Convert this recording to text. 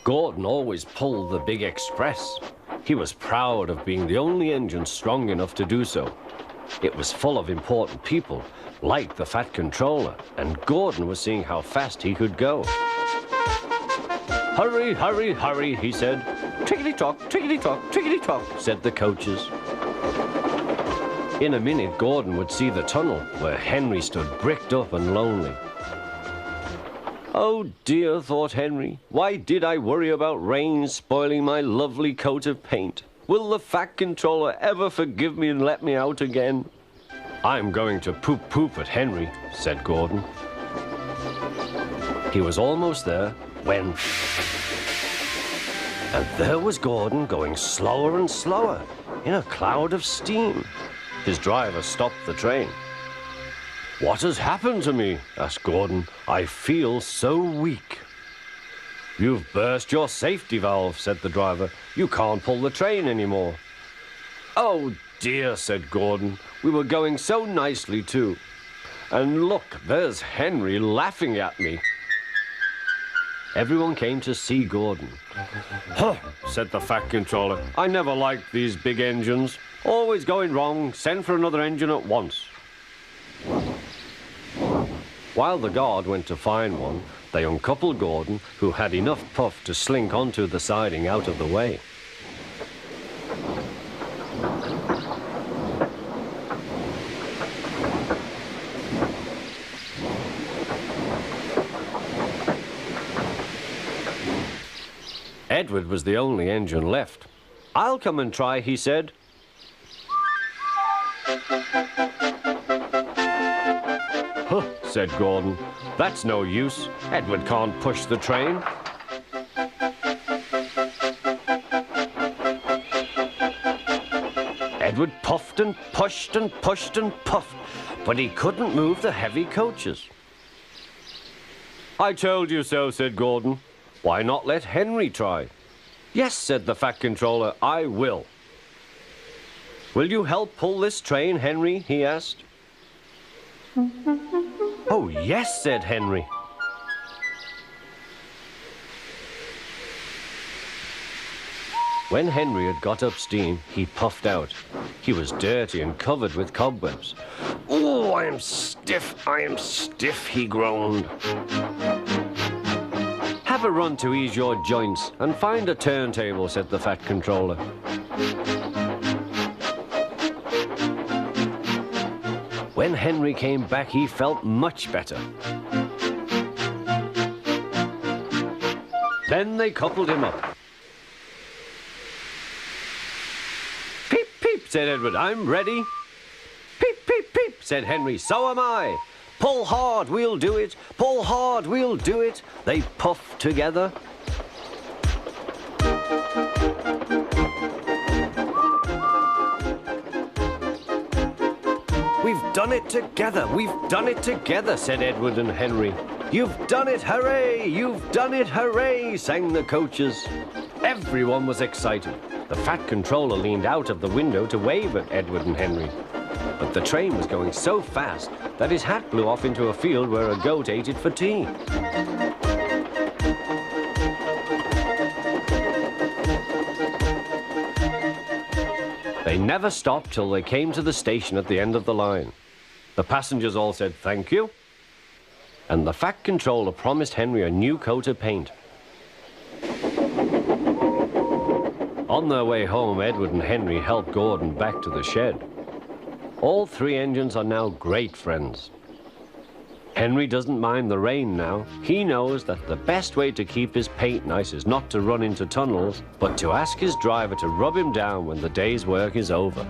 Gordon always pulled the big express. He was proud of being the only engine strong enough to do so. It was full of important people, like the Fat Controller, and Gordon was seeing how fast he could go. "Hurry, hurry, hurry," he said. "Tickety-tock, tickety-tock, tickety-tock," said the coaches. In a minute, Gordon would see the tunnel where Henry stood bricked up and lonely. "Oh dear," thought Henry, "why did I worry about rain spoiling my lovely coat of paint? Will the Fat Controller ever forgive me and let me out again?" "I'm going to poop at Henry," said Gordon. He was almost there when... And there was Gordon going slower and slower in a cloud of steam. His driver stopped the train. "What has happened to me?" asked Gordon. "I feel so weak." "You've burst your safety valve," said the driver. "You can't pull the train anymore." "Oh dear," said Gordon. "We were going so nicely too. And look, there's Henry laughing at me." Everyone came to see Gordon. "Huh," said the Fat Controller. "I never liked these big engines. Always going wrong. Send for another engine at once." While the guard went to find one, they uncoupled Gordon, who had enough puff to slink onto the siding out of the way. Edward was the only engine left. "I'll come and try," he said. "Huh," said Gordon. "That's no use. Edward can't push the train." Edward puffed and pushed and pushed and puffed, but he couldn't move the heavy coaches. "I told you so," said Gordon. "Why not let Henry try?" "Yes," said the Fat Controller, "I will." "Will you help pull this train, Henry?" he asked. "Oh, yes," said Henry. When Henry had got up steam, he puffed out. He was dirty and covered with cobwebs. "Oh, I am stiff," he groaned. "Have a run to ease your joints and find a turntable," said the Fat Controller. When Henry came back, he felt much better. Then they coupled him up. "Peep, peep," said Edward, "I'm ready." "Peep, peep, peep," said Henry, "so am I." "Pull hard, we'll do it. Pull hard, we'll do it." They puffed together. "We've done it together, we've done it together," said Edward and Henry. "You've done it, hooray! You've done it, hooray!" sang the coaches. Everyone was excited. The Fat Controller leaned out of the window to wave at Edward and Henry. But the train was going so fast that his hat blew off into a field where a goat ate it for tea. They never stopped till they came to the station at the end of the line. The passengers all said thank you, and the Fat Controller promised Henry a new coat of paint. On their way home, Edward and Henry helped Gordon back to the shed. All three engines are now great friends. Henry doesn't mind the rain now. He knows that the best way to keep his paint nice is not to run into tunnels, but to ask his driver to rub him down when the day's work is over.